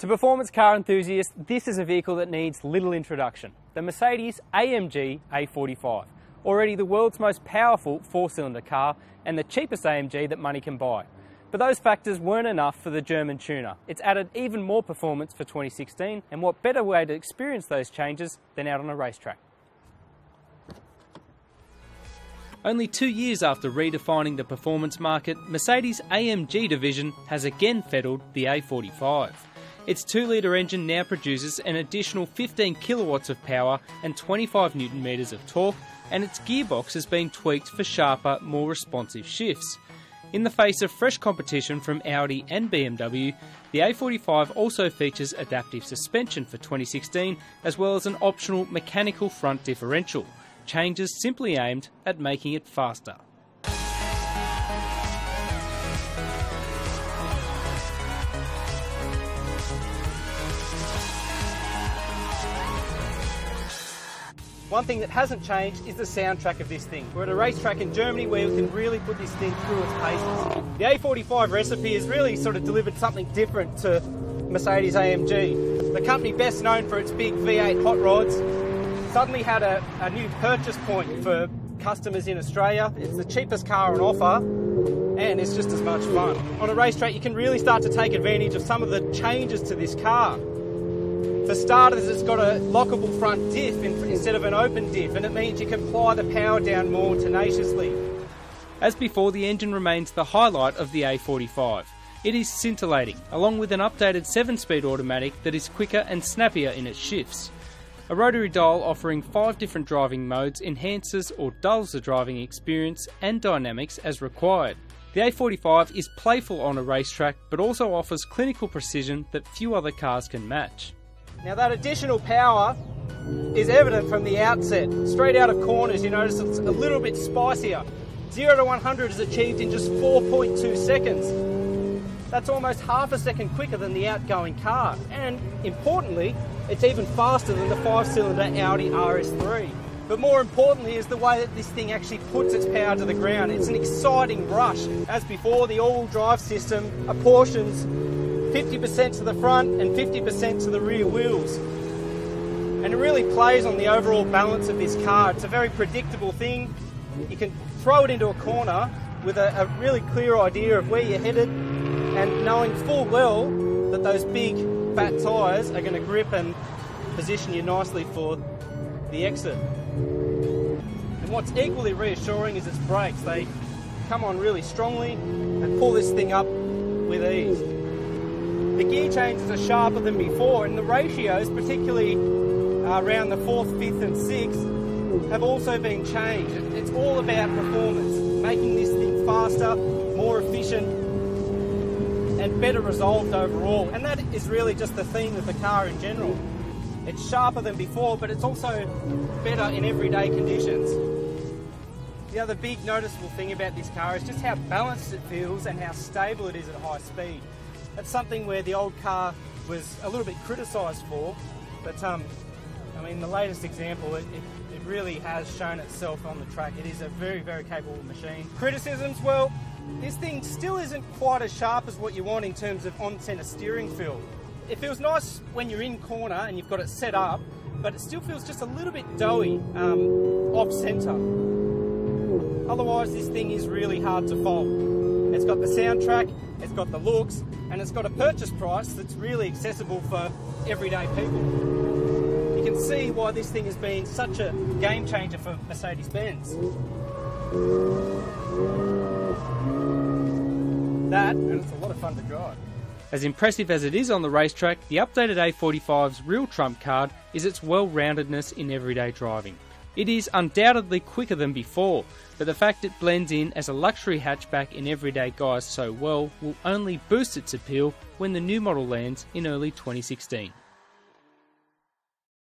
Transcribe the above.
To performance car enthusiasts, this is a vehicle that needs little introduction. The Mercedes-AMG A45, already the world's most powerful four-cylinder car and the cheapest AMG that money can buy. But those factors weren't enough for the German tuner. It's added even more performance for 2016, and what better way to experience those changes than out on a racetrack. Only 2 years after redefining the performance market, Mercedes-AMG division has again feddled the A45. Its 2-litre engine now produces an additional 15 kilowatts of power and 25 newton metres of torque, and its gearbox has been tweaked for sharper, more responsive shifts. In the face of fresh competition from Audi and BMW, the A45 also features adaptive suspension for 2016, as well as an optional mechanical front differential, changes simply aimed at making it faster. One thing that hasn't changed is the soundtrack of this thing. We're at a racetrack in Germany where we can really put this thing through its paces. The A45 recipe has really sort of delivered something different to Mercedes-AMG. The company best known for its big V8 hot rods suddenly had a new purchase point for customers in Australia. It's the cheapest car on offer and it's just as much fun. On a racetrack you can really start to take advantage of some of the changes to this car. For starters, it's got a lockable front diff instead of an open diff, and it means you can ply the power down more tenaciously. As before, the engine remains the highlight of the A45. It is scintillating, along with an updated 7-speed automatic that is quicker and snappier in its shifts. A rotary dial offering 5 different driving modes enhances or dulls the driving experience and dynamics as required. The A45 is playful on a racetrack, but also offers clinical precision that few other cars can match. Now that additional power is evident from the outset. Straight out of corners you notice it's a little bit spicier. 0 to 100 is achieved in just 4.2 seconds. That's almost half a second quicker than the outgoing car. And importantly, it's even faster than the 5-cylinder Audi RS3. But more importantly is the way that this thing actually puts its power to the ground. It's an exciting rush. As before, the all-wheel drive system apportions 50% to the front and 50% to the rear wheels. And it really plays on the overall balance of this car. It's a very predictable thing. You can throw it into a corner with a really clear idea of where you're headed and knowing full well that those big fat tyres are going to grip and position you nicely for the exit. And what's equally reassuring is its brakes. They come on really strongly and pull this thing up with ease. The gear changes are sharper than before, and the ratios, particularly around the 4th, 5th and 6th, have also been changed. It's all about performance, making this thing faster, more efficient and better resolved overall. And that is really just the theme of the car in general. It's sharper than before, but it's also better in everyday conditions. The other big noticeable thing about this car is just how balanced it feels and how stable it is at high speed. That's something where the old car was a little bit criticised for, but I mean the latest example, it really has shown itself on the track. It is a very, very capable machine. Criticisms, well, this thing still isn't quite as sharp as what you want in terms of on-centre steering feel. It feels nice when you're in corner and you've got it set up, but it still feels just a little bit doughy off-centre. Otherwise, this thing is really hard to fault. It's got the soundtrack, it's got the looks, and it's got a purchase price that's really accessible for everyday people. You can see why this thing has been such a game changer for Mercedes-Benz. That, and it's a lot of fun to drive. As impressive as it is on the racetrack, the updated A45's real trump card is its well-roundedness in everyday driving. It is undoubtedly quicker than before, but the fact it blends in as a luxury hatchback in everyday guise so well will only boost its appeal when the new model lands in early 2016.